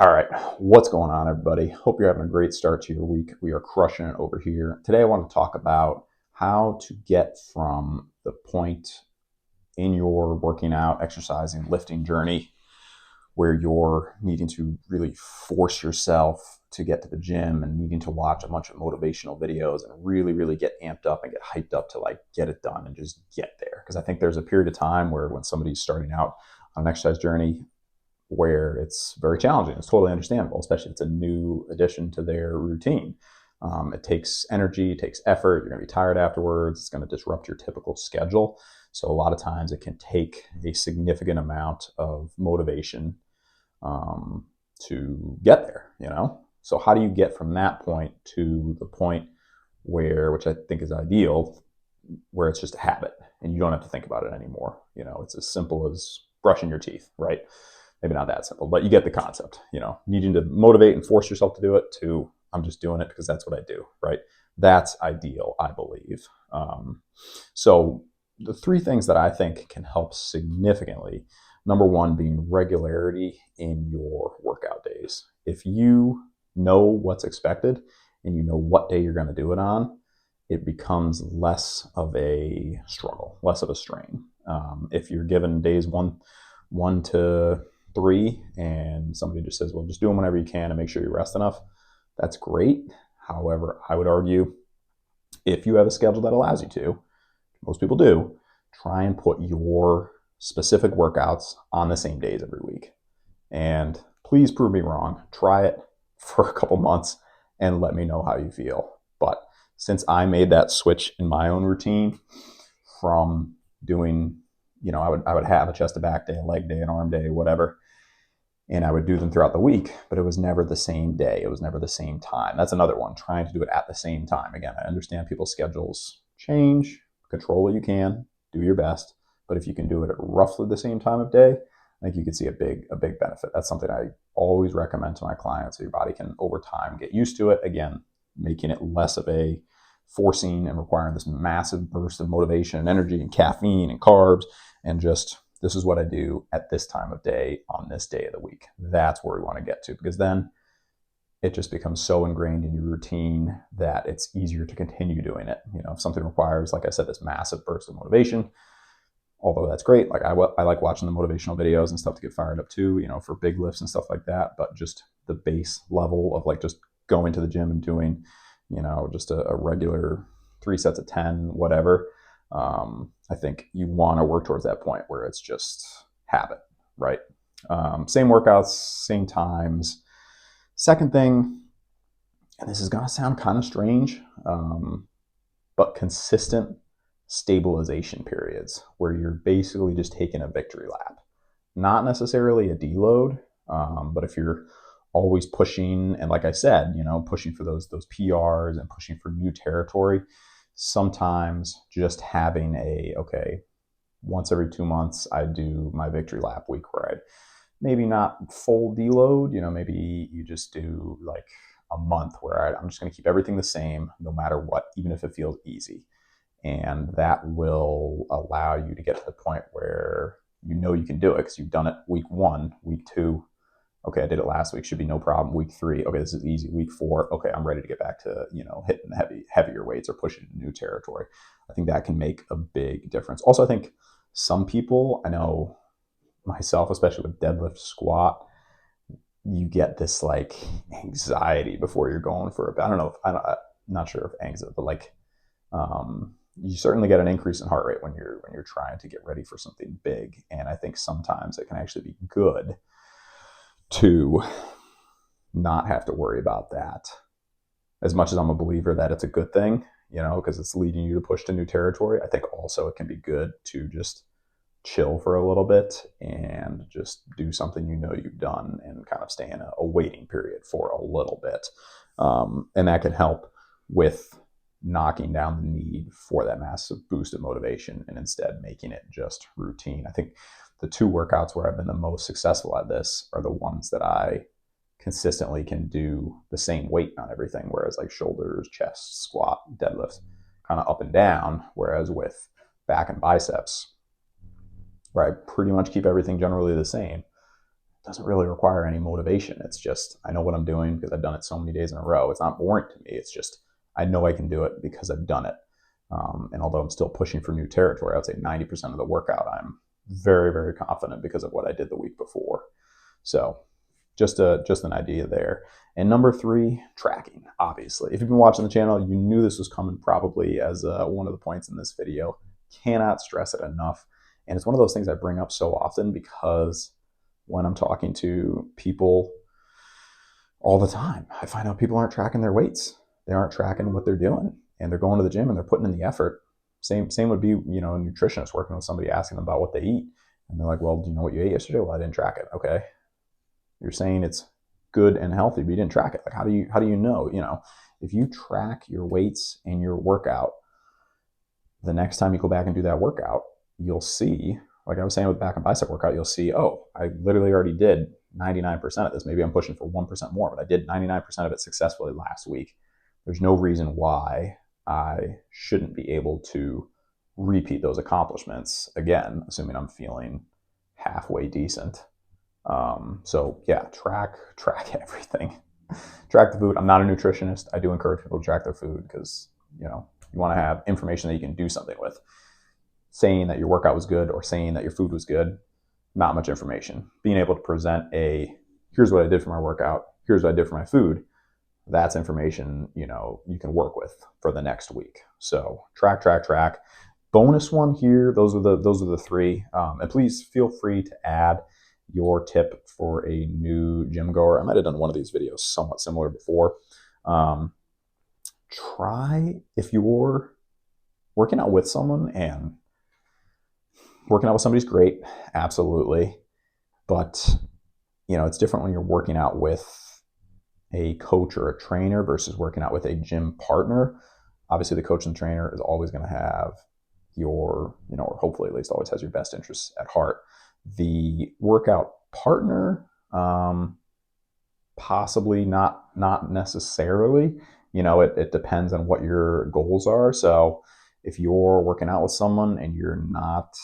All right, what's going on, everybody? Hope you're having a great start to your week. We are crushing it over here. Today, I want to talk about how to get from the point in your working out, exercising, lifting journey where you're needing to really force yourself to get to the gym and needing to watch a bunch of motivational videos and really get amped up and get hyped up to like get it done and just get there. Because I think there's a period of time where when somebody's starting out on an exercise journey, where it's very challenging. It's totally understandable, especially if it's a new addition to their routine. It takes energy, it takes effort. You're going to be tired afterwards. It's going to disrupt your typical schedule. So a lot of times it can take a significant amount of motivation to get there, you know? So how do you get from that point to the point where, which I think is ideal, where it's just a habit and you don't have to think about it anymore? You know, it's as simple as brushing your teeth, right? Maybe not that simple, but you get the concept, you know, needing to motivate and force yourself to do it to I'm just doing it because that's what I do, right? That's ideal, I believe. So the three things that I think can help significantly, number one being regularity in your workout days. If you know what's expected and you know what day you're going to do it on, it becomes less of a struggle, less of a strain. If you're given days one to three and somebody just says, well, just do them whenever you can and make sure you rest enough, that's great. However, I would argue if you have a schedule that allows you to, most people do, try and put your specific workouts on the same days every week. And please prove me wrong. Try it for a couple months and let me know how you feel. But since I made that switch in my own routine from doing, you know, I would have a chest to back day, a leg day, an arm day, whatever, and I would do them throughout the week, but it was never the same day. It was never the same time. That's another one, trying to do it at the same time. Again, I understand people's schedules change, control what you can, do your best, but if you can do it at roughly the same time of day, I think you can see a big benefit. That's something I always recommend to my clients so your body can over time get used to it. Again, making it less of a forcing and requiring this massive burst of motivation and energy and caffeine and carbs, and just this is what I do at this time of day on this day of the week. That's where we want to get to, because then it just becomes so ingrained in your routine that it's easier to continue doing it. You know, if something requires, like I said, this massive burst of motivation, although that's great. Like I like watching the motivational videos and stuff to get fired up too, you know, for big lifts and stuff like that. But just the base level of like just going to the gym and doing, you know, just a regular 3 sets of 10, whatever. I think you want to work towards that point where it's just habit, right? Same workouts, same times. Second thing, and this is going to sound kind of strange, but consistent stabilization periods where you're basically just taking a victory lap. Not necessarily a deload, but if you're always pushing, and like I said, you know, pushing for those PRs and pushing for new territory, sometimes just having okay, once every 2 months I do my victory lap week where I maybe not full deload, you know, maybe you just do like a month where I'm just going to keep everything the same no matter what, even if it feels easy. And that will allow you to get to the point where you know you can do it because you've done it week 1, week 2. Okay, I did it last week, should be no problem. Week 3, okay, this is easy. Week 4, okay, I'm ready to get back to, you know, hitting heavier weights or pushing into new territory. I think that can make a big difference. Also, I think some people, I know myself, especially with deadlift, squat, you get this like anxiety before you're going for a, I don't know, I'm not sure if anxiety, but like, you certainly get an increase in heart rate when you're trying to get ready for something big. And I think sometimes it can actually be good to not have to worry about that. As much as I'm a believer that it's a good thing, you know, because it's leading you to push to new territory, I think also it can be good to just chill for a little bit and just do something you know you've done and kind of stay in a waiting period for a little bit. And that can help with knocking down the need for that massive boost of motivation and instead making it just routine. I think the 2 workouts where I've been the most successful at this are the ones that I consistently can do the same weight on everything, whereas like shoulders, chest, squat, deadlifts, kind of up and down, whereas with back and biceps, where I pretty much keep everything generally the same, doesn't really require any motivation. It's just, I know what I'm doing because I've done it so many days in a row. It's not boring to me. It's just, I know I can do it because I've done it. And although I'm still pushing for new territory, I would say 90% of the workout, I'm very, very confident because of what I did the week before. So just an idea there. And number 3, tracking, obviously. If you've been watching the channel, you knew this was coming probably as one of the points in this video. Cannot stress it enough. And it's one of those things I bring up so often because when I'm talking to people all the time, I find out people aren't tracking their weights. They aren't tracking what they're doing, and they're going to the gym and they're putting in the effort. Same would be, a nutritionist working with somebody, asking them about what they eat. And they're like, well, do you know what you ate yesterday? Well, I didn't track it. Okay. You're saying it's good and healthy, but you didn't track it. Like, how do you know? If you track your weights and your workout, the next time you go back and do that workout, you'll see, like I was saying with back and bicep workout, you'll see, oh, I literally already did 99% of this. Maybe I'm pushing for 1% more, but I did 99% of it successfully last week. There's no reason why I shouldn't be able to repeat those accomplishments again, assuming I'm feeling halfway decent. So yeah, track everything. Track the food. I'm not a nutritionist. I do encourage people to track their food because, you want to have information that you can do something with. Saying that your workout was good or saying that your food was good, not much information. Being able to present here's what I did for my workout, here's what I did for my food, that's information, you can work with for the next week. So track. Bonus one here, those are the 3. And please feel free to add your tip for a new gym goer. I might have done one of these videos somewhat similar before. Try, if you're working out with someone, and working out with somebody's great, absolutely. But, it's different when you're working out with a coach or a trainer versus working out with a gym partner. Obviously, the coach and trainer is always going to have your, or hopefully at least always has your best interests at heart. The workout partner, possibly not necessarily. It depends on what your goals are. So if you're working out with someone and you're not,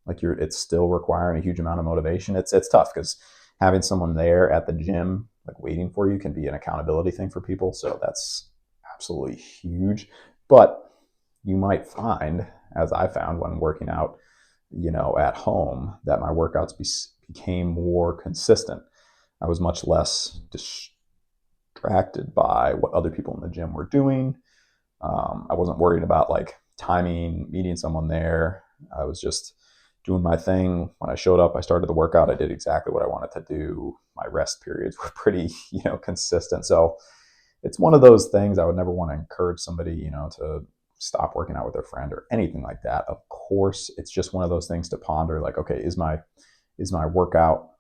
it's still requiring a huge amount of motivation, it's tough, because having someone there at the gym, waiting for you, can be an accountability thing for people. So that's absolutely huge. But you might find, as I found when working out, at home, that my workouts became more consistent. I was much less distracted by what other people in the gym were doing. I wasn't worried about timing, meeting someone there. I was just doing my thing. When I showed up, I started the workout. I did exactly what I wanted to do. My rest periods were pretty, consistent. So it's one of those things. I would never want to encourage somebody, to stop working out with their friend or anything like that. Of course, it's just one of those things to ponder. Okay, is my workout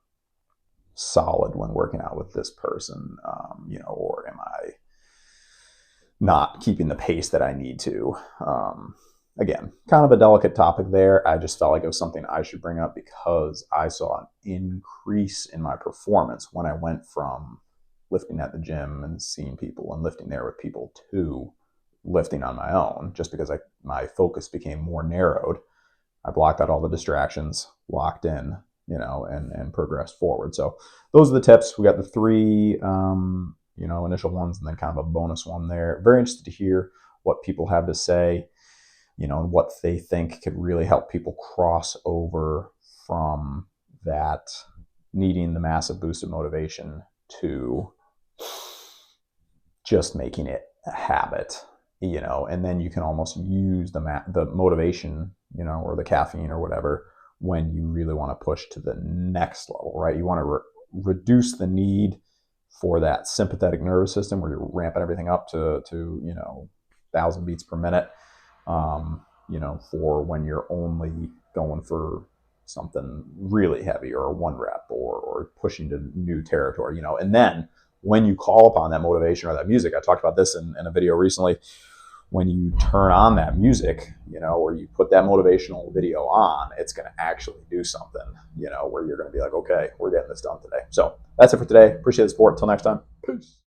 solid when working out with this person? Or am I not keeping the pace that I need to? Again, kind of a delicate topic there. I just felt like it was something I should bring up because I saw an increase in my performance when I went from lifting at the gym and seeing people and lifting there with people to lifting on my own, just because my focus became more narrowed. I blocked out all the distractions, locked in, and progressed forward. So those are the tips. We got the 3, initial ones, and then kind of a bonus one there. Very interested to hear what people have to say, and what they think could really help people cross over from that needing the massive boost of motivation to just making it a habit, and then you can almost use the motivation, or the caffeine or whatever, when you really want to push to the next level, right? You want to reduce the need for that sympathetic nervous system where you're ramping everything up to 1,000 beats per minute, for when you're only going for something really heavy, or a 1 rep, or pushing to new territory, and then when you call upon that motivation or that music, I talked about this in a video recently, when you turn on that music, or you put that motivational video on, it's going to actually do something, where you're going to be like, okay, we're getting this done today. So that's it for today. Appreciate the support. Until next time. Peace.